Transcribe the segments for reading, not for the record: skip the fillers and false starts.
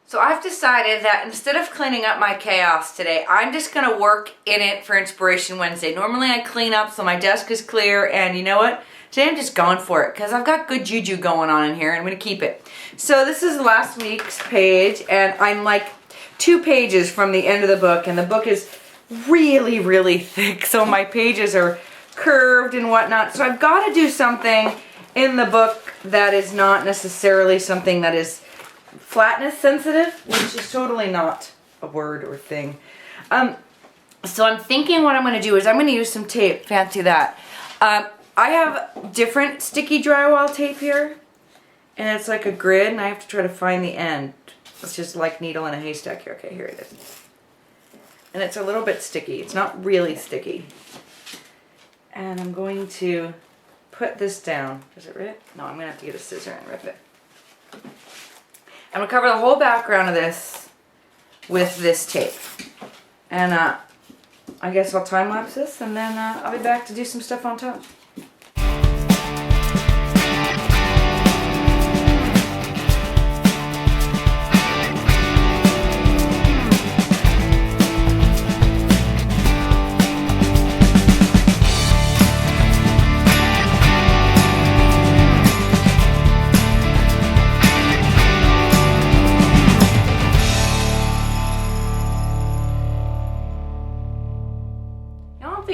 So I've decided that instead of cleaning up my chaos today, I'm just going to work in it for Inspiration Wednesday. Normally I clean up so my desk is clear, and you know what? Today I'm just going for it because I've got good juju going on in here and I'm going to keep it. So this is last week's page, and I'm like 2 pages from the end of the book, and the book is really, really thick, so my pages are curved and whatnot. So I've got to do something in the book that is not necessarily something that is flatness sensitive, which is totally not a word or thing. So I'm thinking what I'm going to do is I'm going to use some tape. Fancy that. I have different sticky drywall tape here, and it's like a grid, and I have to try to find the end. It's just like needle in a haystack here. Okay, here it is. And it's a little bit sticky. It's not really sticky. And I'm going to put this down. Does it rip? No, I'm going to have to get a scissor and rip it. I'm going to cover the whole background of this with this tape. And I guess I'll time lapse this, and then I'll be back to do some stuff on top.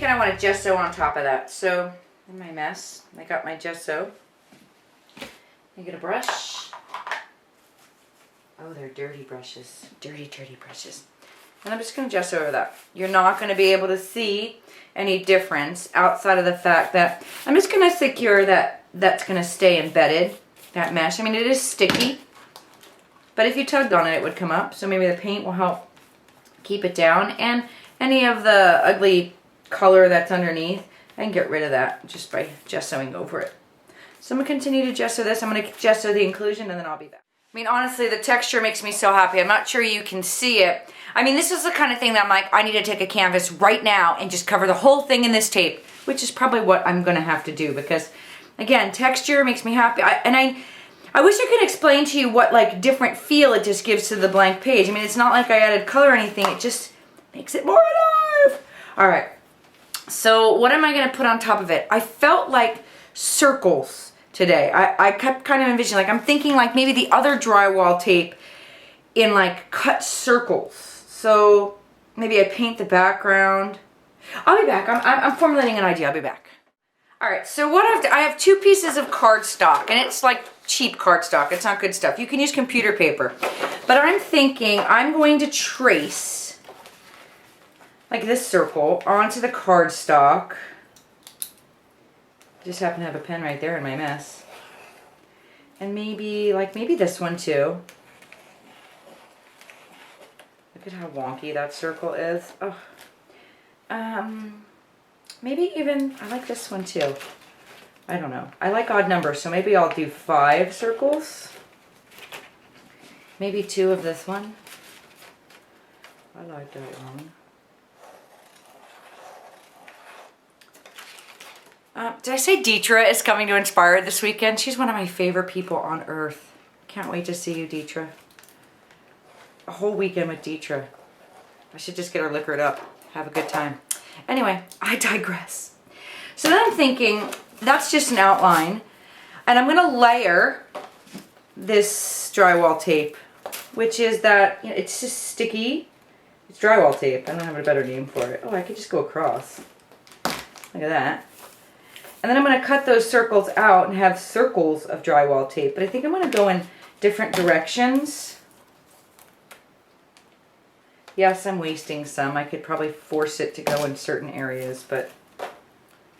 I want a gesso on top of that. So in my mess, I got my gesso. I get a brush. Oh, they're dirty brushes. Dirty, dirty brushes. And I'm just going to gesso over that. You're not going to be able to see any difference outside of the fact that I'm just going to secure that that's going to stay embedded, that mesh. I mean, it is sticky, but if you tugged on it, it would come up. So maybe the paint will help keep it down. And any of the ugly color that's underneath, I can get rid of that just by gessoing over it. So I'm going to continue to gesso this. I'm going to gesso the inclusion, and then I'll be back. I mean, honestly, the texture makes me so happy. I'm not sure you can see it. I mean, this is the kind of thing that I'm like, I need to take a canvas right now and just cover the whole thing in this tape, which is probably what I'm going to have to do because, again, texture makes me happy. I wish I could explain to you what, like, different feel it just gives to the blank page. I mean, it's not like I added color or anything. It just makes it more alive. All right. So what am I going to put on top of it? I felt like circles today. I kept kind of envisioning, like I'm thinking like maybe the other drywall tape in like cut circles. So maybe I paint the background. I'll be back. I'm formulating an idea. I'll be back. All right, so what I have 2 pieces of cardstock, and it's like cheap cardstock. It's not good stuff. You can use computer paper. But I'm thinking I'm going to trace like this circle onto the cardstock. Just happen to have a pen right there in my mess. And maybe this one too. Look at how wonky that circle is. Oh. Maybe even, I like this one too. I don't know. I like odd numbers, so maybe I'll do 5 circles. Maybe 2 of this one. I like that one. Did I say Deetra is coming to Inspired this weekend? She's one of my favorite people on earth. Can't wait to see you, Deetra. A whole weekend with Deetra. I should just get her liquored up. Have a good time. Anyway, I digress. So then I'm thinking, that's just an outline. And I'm going to layer this drywall tape, which is that, you know, it's just sticky. It's drywall tape. I don't have a better name for it. Oh, I could just go across. Look at that. And then I'm going to cut those circles out and have circles of drywall tape. But I think I'm going to go in different directions. Yes, I'm wasting some. I could probably force it to go in certain areas, but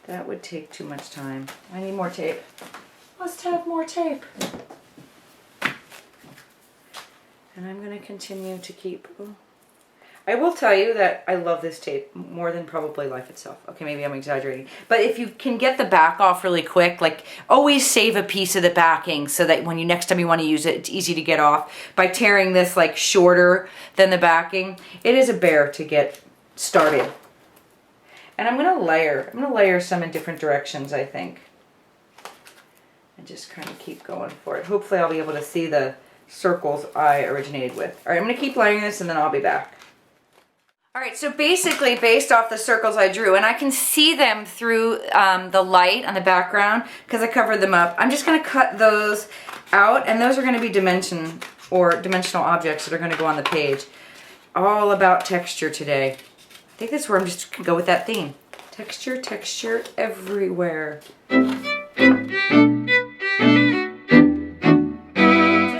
that would take too much time. I need more tape. Must have more tape. And I'm going to continue to keep... Oh. I will tell you that I love this tape more than probably life itself. Okay, maybe I'm exaggerating. But if you can get the back off really quick, like always save a piece of the backing so that when next time you want to use it, it's easy to get off. By tearing this like shorter than the backing, it is a bear to get started. And I'm going to layer some in different directions, I think. And just kind of keep going for it. Hopefully I'll be able to see the circles I originated with. All right, I'm gonna keep layering this and then I'll be back. All right, so basically based off the circles I drew, and I can see them through the light on the background because I covered them up. I'm just gonna cut those out, and those are gonna be dimensional objects that are gonna go on the page. All about texture today. I think that's where I'm just gonna go with that theme. Texture, texture everywhere. Just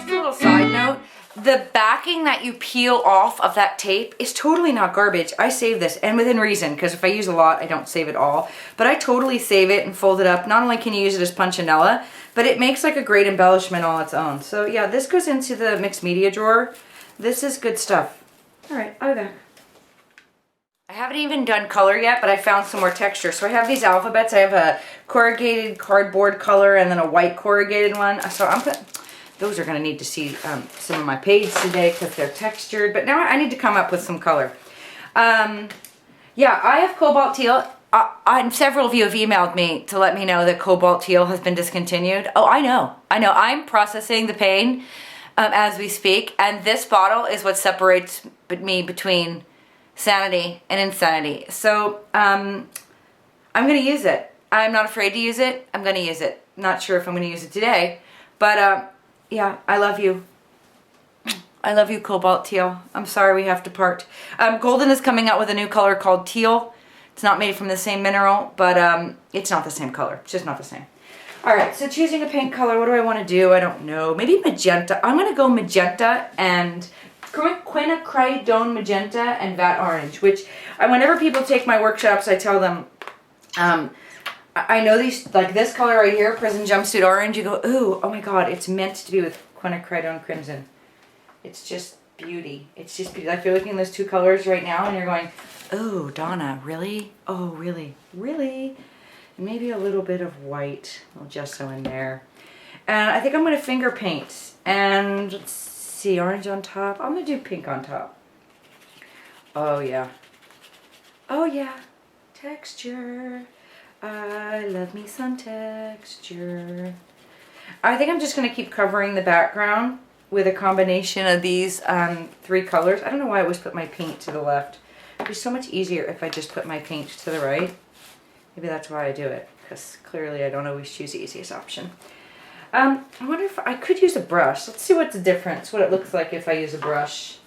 a little side note, the backing that you peel off of that tape is totally not garbage. I save this, and within reason, because if I use a lot, I don't save it all. But I totally save it and fold it up. Not only can you use it as punchinella, but it makes like a great embellishment all its own. So yeah, this goes into the mixed media drawer. This is good stuff. All right, I'll be back. I haven't even done color yet, but I found some more texture. So I have these alphabets. I have a corrugated cardboard color and then a white corrugated one. So those are going to need to see some of my page today because they're textured. But now I need to come up with some color. Yeah, I have cobalt teal. And several of you have emailed me to let me know that cobalt teal has been discontinued. Oh, I know. I'm processing the pain as we speak. And this bottle is what separates me between sanity and insanity. So I'm going to use it. I'm not afraid to use it. I'm going to use it. Not sure if I'm going to use it today. But yeah, I love you. I love you, cobalt teal. I'm sorry we have to part. Golden is coming out with a new color called teal. It's not made from the same mineral, but it's not the same color. It's just not the same. All right, so choosing a paint color, what do I want to do? I don't know. Maybe magenta. I'm going to go magenta and quinacridone magenta and vat orange, which whenever people take my workshops, I tell them, I know these, like this color right here, prison jumpsuit orange, you go, ooh, oh my God, it's meant to be with quinacridone crimson. It's just beauty. It's just beauty. Like you're looking at those two colors right now and you're going, oh, Donna, really? Oh, really? Really? And maybe a little bit of white, a little gesso in there. And I think I'm going to finger paint. And let's see, orange on top. I'm going to do pink on top. Oh, yeah. Oh, yeah. Texture. I love me some texture. I think I'm just going to keep covering the background with a combination of these three colors. I don't know why I always put my paint to the left. It'd be so much easier if I just put my paint to the right. Maybe that's why I do it, because clearly I don't always choose the easiest option. I wonder if I could use a brush. Let's see what's the difference, what it looks like if I use a brush.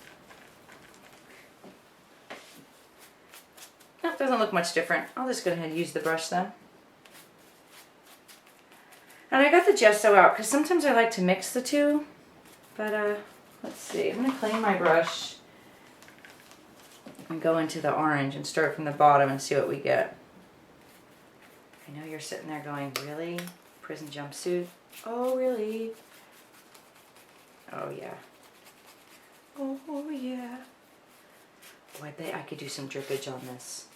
No, it doesn't look much different. I'll just go ahead and use the brush then. And I got the gesso out because sometimes I like to mix the two. But let's see, I'm going to clean my brush and go into the orange and start from the bottom and see what we get. I know you're sitting there going, really? Prison jumpsuit? Oh, really? Oh, yeah. Oh, yeah. Oh, I bet I could do some drippage on this.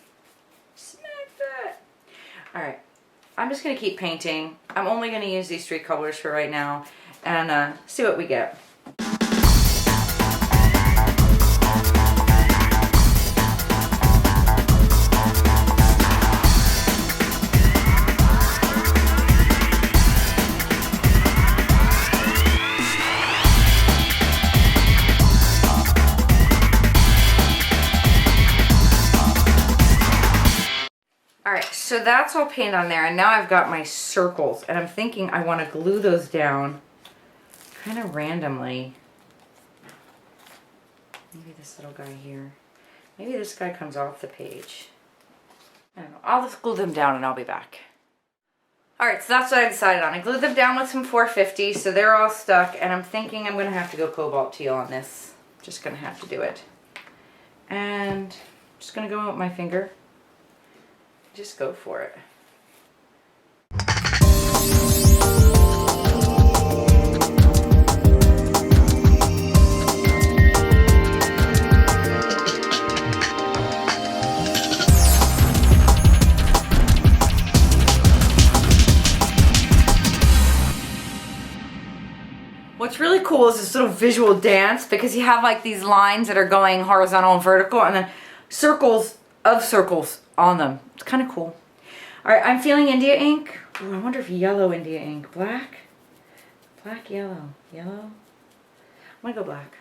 Smack that! Alright, I'm just going to keep painting. I'm only going to use these three colors for right now and see what we get. So that's all paint on there, and now I've got my circles, and I'm thinking I want to glue those down kind of randomly. Maybe this little guy here. Maybe this guy comes off the page. I don't know. I'll just glue them down and I'll be back. Alright, so that's what I decided on. I glued them down with some 450, so they're all stuck, and I'm thinking I'm going to have to go cobalt teal on this. Just going to have to do it. And I'm just going to go with my finger. Just go for it. What's really cool is this little visual dance because you have like these lines that are going horizontal and vertical and then circles of circles on them. It's kind of cool. Alright, I'm feeling India ink. Ooh, I wonder if yellow India ink. Black? Black, yellow. Yellow? gonna go black.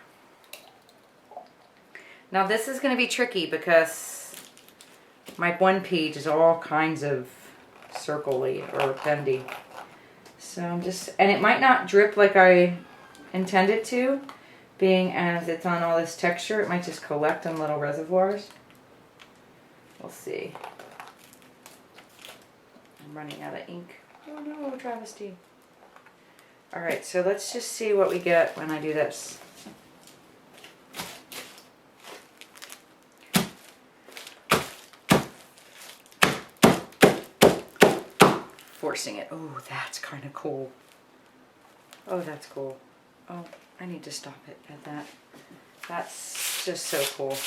Now this is gonna be tricky because my one page is all kinds of circle-y or bendy. So I'm just, and it might not drip like I intend it to, being as it's on all this texture. It might just collect in little reservoirs. We'll see. I'm running out of ink. Oh no, travesty. Alright, so let's just see what we get when I do this. Forcing it. Oh, that's kind of cool. Oh, that's cool. Oh, I need to stop it at that. That's just so cool.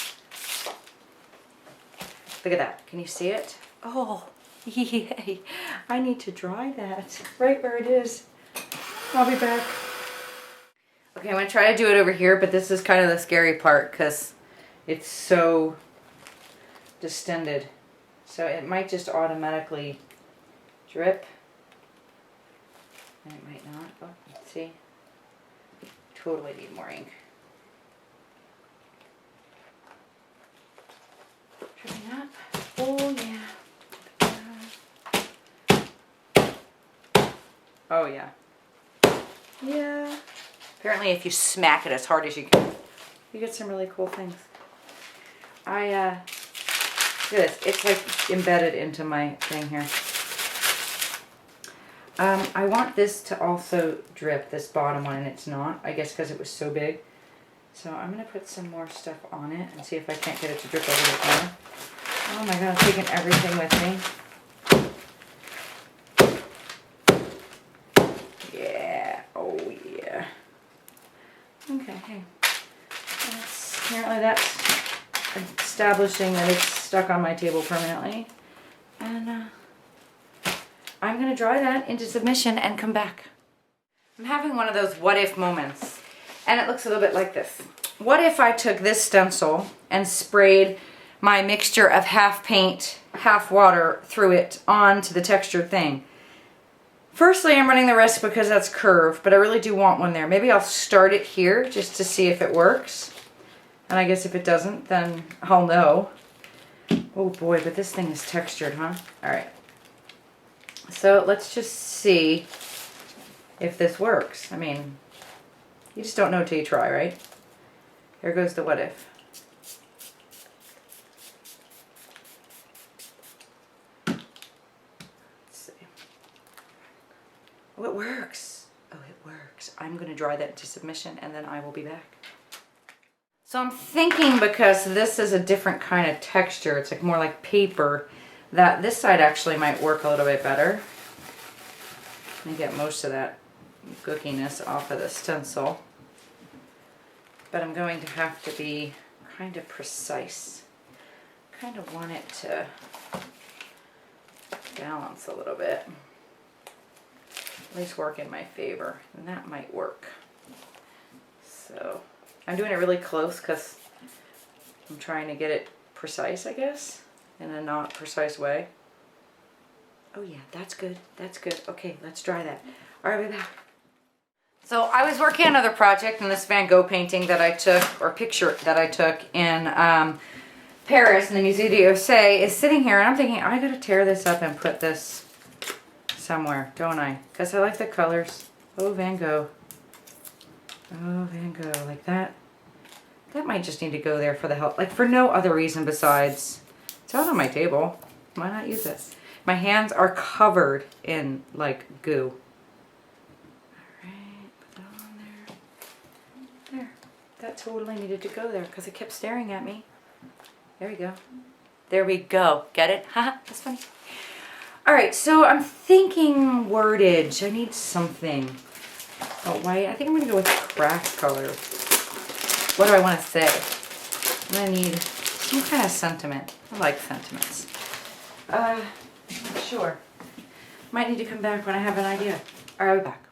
Look at that. Can you see it? Oh, yay. I need to dry that right where it is. I'll be back. Okay, I'm going to try to do it over here, but this is kind of the scary part because it's so distended. So it might just automatically drip. And it might not. Oh, let's see. Totally need more ink. Dripping up. Oh yeah. Oh yeah. Yeah. Apparently if you smack it as hard as you can, you get some really cool things. Look at this. It's like embedded into my thing here. I want this to also drip, this bottom one, and it's not, I guess because it was so big. So I'm going to put some more stuff on it and see if I can't get it to drip a little bit more. Oh my god, I'm taking everything with me. Yeah, oh yeah. Okay, apparently that's establishing that it's stuck on my table permanently. And I'm going to dry that into submission and come back. I'm having one of those what if moments, and it looks a little bit like this. What if I took this stencil and sprayed my mixture of half paint, half water through it onto the textured thing? Firstly, I'm running the risk because that's curved, but I really do want one there. Maybe I'll start it here just to see if it works. And I guess if it doesn't, then I'll know. Oh boy, but this thing is textured, huh? All right. So let's just see if this works. I mean, you just don't know till you try, right? Here goes the what if. Let's see. Oh, it works. Oh, it works. I'm going to dry that into submission and then I will be back. So I'm thinking because this is a different kind of texture, it's like more like paper, that this side actually might work a little bit better. Let me get most of that gookiness off of the stencil. But I'm going to have to be kind of precise. Kind of want it to balance a little bit. At least work in my favor. And that might work. So I'm doing it really close because I'm trying to get it precise, I guess, in a not precise way. Oh yeah, that's good. That's good. Okay, let's try that. All right, we'll be back. So I was working on another project, and this Van Gogh painting that I took, or picture that I took in Paris in the Musée d'Orsay is sitting here, and I'm thinking, I gotta tear this up and put this somewhere, don't I? Because I like the colors. Oh, Van Gogh. Oh, Van Gogh, like that. That might just need to go there for the help, like for no other reason besides it's out on my table. Why not use it? My hands are covered in like goo. Alright, put that on there. There. That totally needed to go there because it kept staring at me. There we go. There we go. Get it? Haha, that's funny. Alright, so I'm thinking wordage. I need something. Oh, white. I think I'm going to go with craft color. What do I want to say? I'm going to need some kind of sentiment. I like sentiments. Sure. Might need to come back when I have an idea. Alright, I'll be back.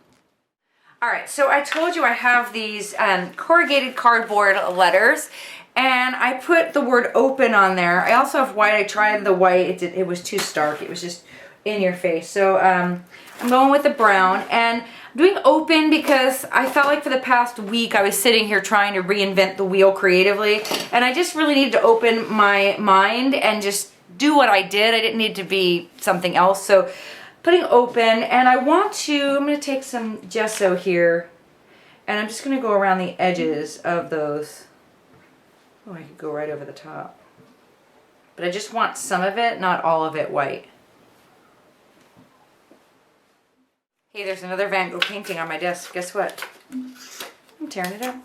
Alright, so I told you I have these corrugated cardboard letters, and I put the word open on there. I also have white. I tried the white. It was too stark. It was just in your face. So I'm going with the brown, and I'm doing open because I felt like for the past week I was sitting here trying to reinvent the wheel creatively, and I just really needed to open my mind and just do what I did. I didn't need to be something else. So putting open, and I'm gonna take some gesso here, and I'm just gonna go around the edges of those. Oh, I could go right over the top. But I just want some of it, not all of it white. Hey, there's another Van Gogh painting on my desk. Guess what? I'm tearing it up.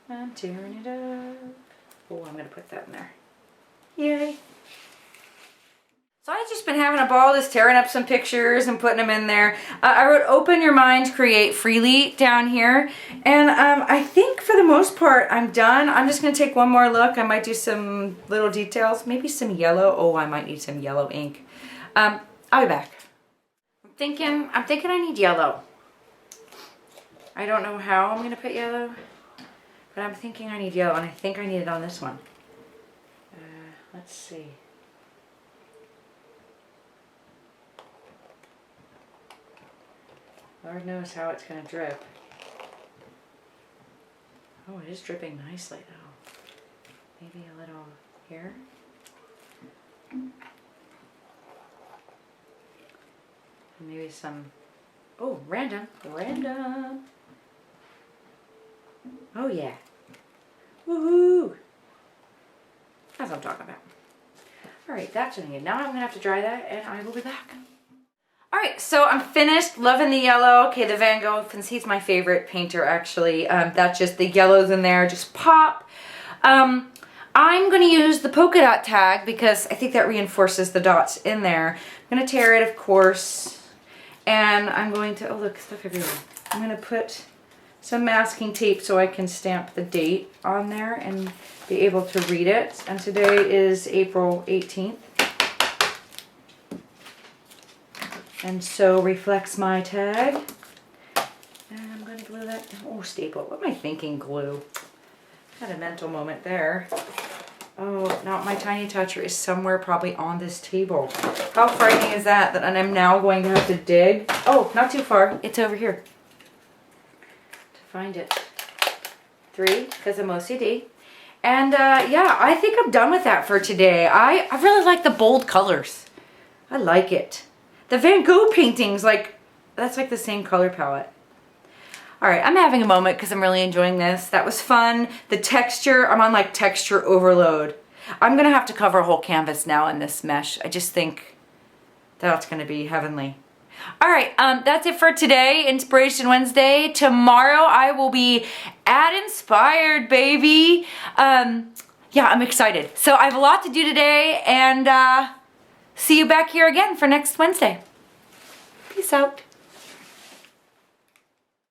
I'm tearing it up. Oh, I'm gonna put that in there. Yay. So I've just been having a ball just tearing up some pictures and putting them in there. I wrote open your mind, create freely down here. And I think for the most part I'm done. I'm just going to take one more look. I might do some little details, maybe some yellow. Oh, I might need some yellow ink. I'll be back. I'm thinking I need yellow. I don't know how I'm going to put yellow, but I'm thinking I need yellow, and I think I need it on this one. Let's see. Lord knows how it's going to drip. Oh, it is dripping nicely though. Maybe a little here. And maybe some, oh, random. Oh yeah. Woohoo! That's what I'm talking about. Alright, that's what I need. Now I'm going to have to dry that, and I will be back. Alright, so I'm finished. Loving the yellow. Okay, the Van Gogh, since he's my favorite painter actually, that's just the yellows in there, just pop. I'm going to use the polka dot tag because I think that reinforces the dots in there. I'm going to tear it, of course, and I'm going to, oh look, stuff everywhere. I'm going to put some masking tape so I can stamp the date on there and be able to read it. And today is April 18th. And so reflects my tag. And I'm going to glue that, oh, staple. What am I thinking, glue? Had a mental moment there. Oh, now my tiny toucher is somewhere probably on this table. How frightening is that, that I'm now going to have to dig? Oh, not too far. It's over here. To find it. 3, because I'm OCD. And yeah, I think I'm done with that for today. I really like the bold colors. I like it. The Van Gogh paintings, like, that's like the same color palette. Alright, I'm having a moment because I'm really enjoying this. That was fun. The texture, I'm on like texture overload. I'm going to have to cover a whole canvas now in this mesh. I just think that's going to be heavenly. Alright, that's it for today, Inspiration Wednesday. Tomorrow I will be at Inspired, baby. Yeah, I'm excited. So I have a lot to do today, and see you back here again for next Wednesday. Peace out.